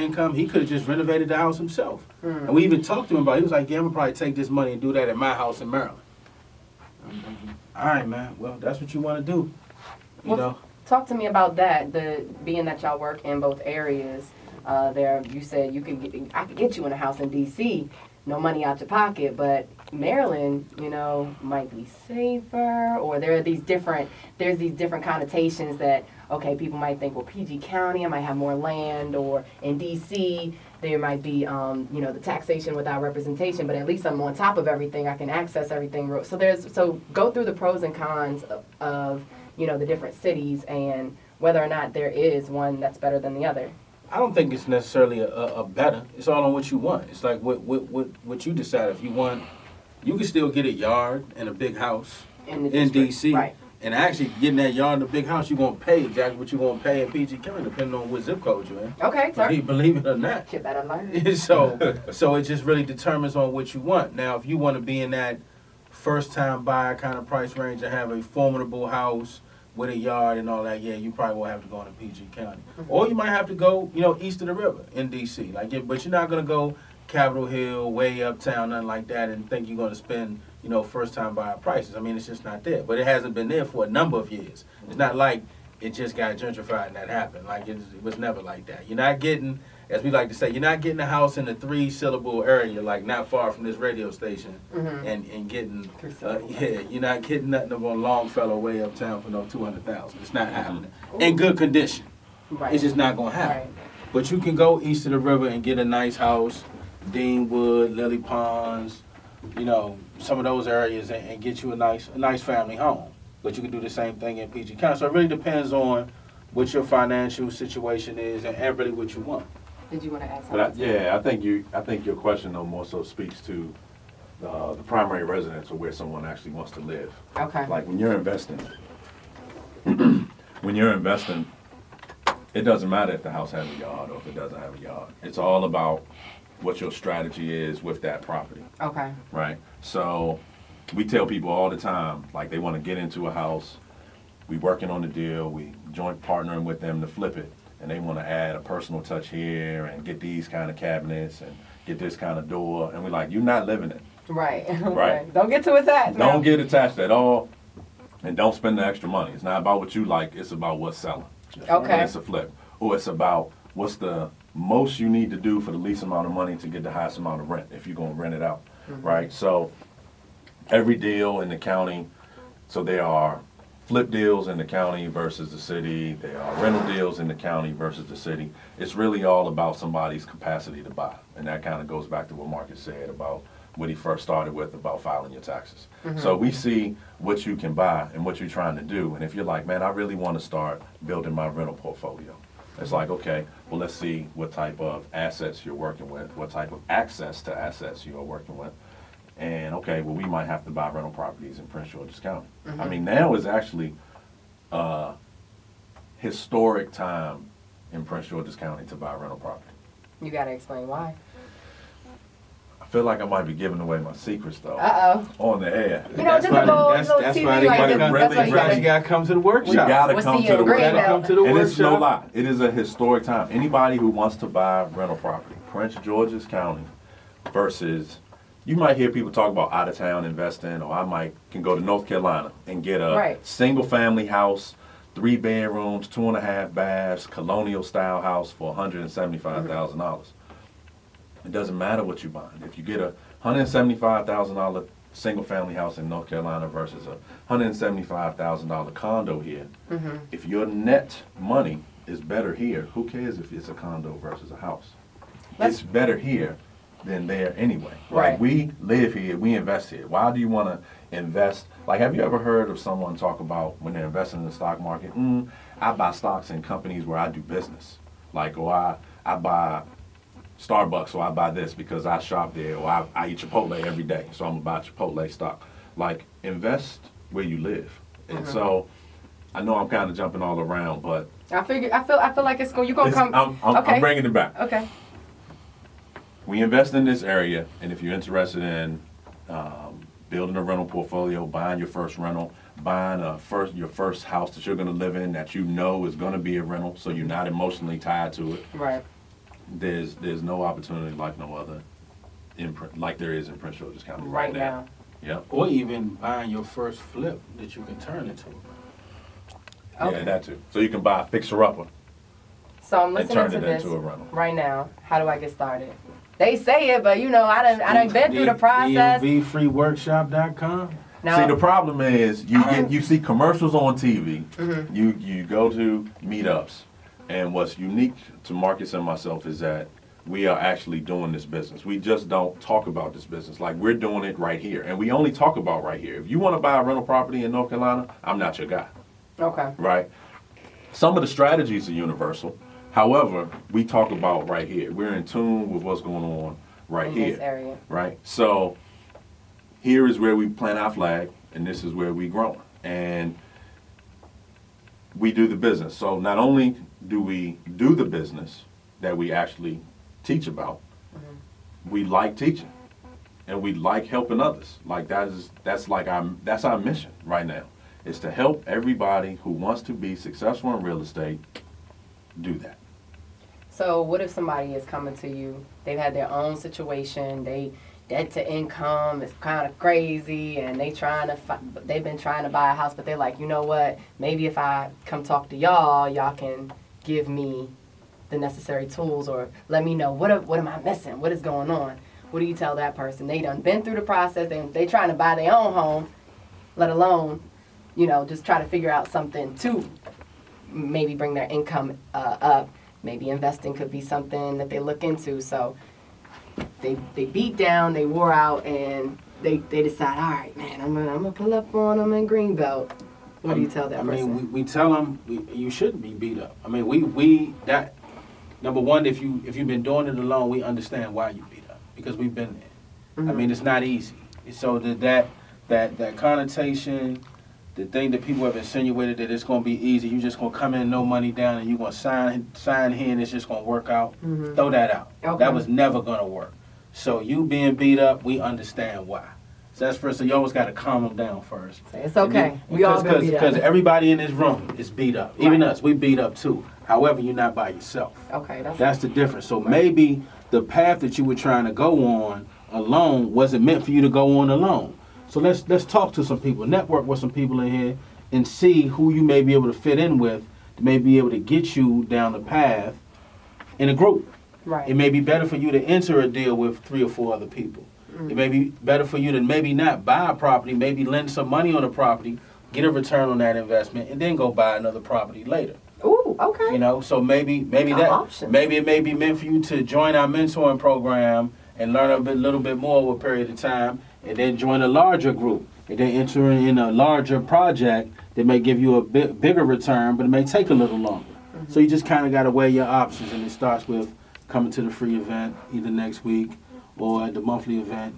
income, he could have just renovated the house himself. And we even talked to him about it. He was like, yeah, I'm going to probably take this money and do that at my house in Maryland. I'm thinking, all right, man, well, that's what you want to do, you know. Talk to me about that, being that y'all work in both areas. There, you said I could get you in a house in D.C., no money out your pocket, but Maryland, you know, might be safer, or there's these different connotations that, okay, people might think, well, PG County, I might have more land, or in D.C., there might be, you know, the taxation without representation, but at least I'm on top of everything, I can access everything. So go through the pros and cons of you know, the different cities and whether or not there is one that's better than the other. I don't think it's necessarily a better. It's all on what you want. It's like what you decide. If you want, you can still get a yard and a big house in D.C. Right. And actually getting that yard and a big house, you're going to pay exactly what you're going to pay in PG County, depending on what zip code you're in. Okay, sorry. Believe it or not. Shit that I learned. So it just really determines on what you want. Now, if you want to be in that first-time buyer kind of price range and have a formidable house with a yard and all that, yeah, you probably will have to go into PG County. Or you might have to go, you know, east of the river in D.C. But you're not going to go Capitol Hill, way uptown, nothing like that, and think you're going to spend, you know, first-time buyer prices. I mean, it's just not there. But it hasn't been there for a number of years. It's not like it just got gentrified and that happened. Like, it was never like that. You're not getting, as we like to say, you're not getting a house in a 3-syllable area, like not far from this radio station, and getting, you're not getting nothing of a Longfellow way uptown for no $200,000. It's not happening. In good condition. Right. It's just not going to happen. Right. But you can go east of the river and get a nice house, Deanwood, Lily Ponds, you know, some of those areas, and get you a nice family home. But you can do the same thing in PG County. So it really depends on what your financial situation is and really what you want. Did you want to add something? I think your question though more so speaks to the primary residence or where someone actually wants to live. Okay. Like when you're investing, it doesn't matter if the house has a yard or if it doesn't have a yard. It's all about what your strategy is with that property. Okay. Right? So we tell people all the time, like they want to get into a house, we working on the deal, we joint partnering with them to flip it, and they want to add a personal touch here and get these kind of cabinets and get this kind of door, and we're like, you're not living it. Right. Right. Don't get too attached. Don't get attached at all, and don't spend the extra money. It's not about what you like, it's about what's selling. Okay. And it's a flip. Or it's about what's the most you need to do for the least amount of money to get the highest amount of rent if you're going to rent it out. Right? So every deal in the county, so there are flip deals in the county versus the city, there are rental deals in the county versus the city. It's really all about somebody's capacity to buy. And that kind of goes back to what Marcus said about what he first started with about filing your taxes. So we see what you can buy and what you're trying to do. And if you're like, man, I really want to start building my rental portfolio. It's like, okay, well, let's see what type of assets you're working with, what type of access to assets you're working with. And okay, well, we might have to buy rental properties in Prince George's County. I mean, now is actually a historic time in Prince George's County to buy rental property. You got to explain why. I feel like I might be giving away my secrets though. On the air. You know, just a little TV like You gotta come to the workshop. We gotta We'll come see to you the in Greenville. workshop. Come to the And it's no workshop. lie. It is a historic time. Anybody who wants to buy rental property, Prince George's County versus, you might hear people talk about out of town investing, or I can go to North Carolina and get a single family house, 3 bedrooms, 2.5 baths, colonial style house for $175,000. It doesn't matter what you're buying. If you get a $175,000 single family house in North Carolina versus a $175,000 condo here, if your net money is better here, who cares if it's a condo versus a house? It's better here than there anyway. Right. Like, we live here, we invest here. Why do you want to invest? Like, have you ever heard of someone talk about when they're investing in the stock market? I buy stocks in companies where I do business. Like, or I buy Starbucks, or I buy this because I shop there, or I eat Chipotle every day, so I'm gonna buy Chipotle stock. Like, invest where you live. And so, I know I'm kind of jumping all around, but I feel like you're gonna come. I'm bringing it back. Okay. We invest in this area, and if you're interested in building a rental portfolio, buying your first rental, buying your first house that you're going to live in that you know is going to be a rental, so you're not emotionally tied to it. Right. there's no opportunity like no other like there is in Prince George's County Right now. Yep. Or even buying your first flip that you can turn into. Okay. Yeah, that too. So you can buy a fixer-upper So I'm and listening turn to it this into a rental. right now. How do I get started? They say it, but I done been through the process. DMVfreeworkshop.com. Now, See, the problem is you see commercials on TV. Mhm. You go to meetups, and what's unique to Marcus and myself is that we are actually doing this business. We just don't talk about this business like we're doing it right here, and we only talk about right here. If you want to buy a rental property in North Carolina, I'm not your guy, okay. right? Some of the strategies are universal. However, we talk about right here. We're in tune with what's going on right In here, this area. right? So here is where we plant our flag, and this is where we grow. And we do the business. So not only do we do the business that we actually teach about, we like teaching, and we like helping others. Like that's our mission right now, is to help everybody who wants to be successful in real estate do that. So what if somebody is coming to you, they've had their own situation, debt to income is kind of crazy, and they've been trying to buy a house, but they're like, you know what, maybe if I come talk to y'all can give me the necessary tools, or let me know what am I missing, what is going on. What do you tell that person? They done been through the process, they trying to buy their own home, let alone, just try to figure out something to maybe bring their income up. Maybe investing could be something that they look into. So they beat down, they wore out, and they decide, all right, man, I'm gonna pull up on them in Greenbelt. What do you tell that person? We tell them you shouldn't be beat up. I mean, we that number one, if you've been doing it alone, we understand why you beat up, because we've been there. I mean, it's not easy. So that connotation, the thing that people have insinuated that it's going to be easy, you're just going to come in, no money down, and you're going to sign here and it's just going to work out. Throw that out. Okay. That was never going to work. So you being beat up, we understand why. So that's first. So you always got to calm them down first. It's okay. We all been beat up. Because everybody in this room is beat up. Even Right. us, we beat up too. However, you're not by yourself. Okay, That's the difference. So maybe the path that you were trying to go on alone wasn't meant for you to go on alone. So let's talk to some people, network with some people in here, and see who you may be able to fit in with, to may be able to get you down the path in a group. Right. It may be better for you to enter a deal with 3 or 4 other people. It may be better for you to maybe not buy a property, maybe lend some money on a property, get a return on that investment, and then go buy another property later. Ooh, okay. So maybe that Options. maybe it may be meant for you to join our mentoring program and learn a little bit more over a period of time, and then join a larger group, and then enter in a larger project that may give you a bigger return, but it may take a little longer. So you just kind of got to weigh your options, and it starts with coming to the free event either next week or at the monthly event,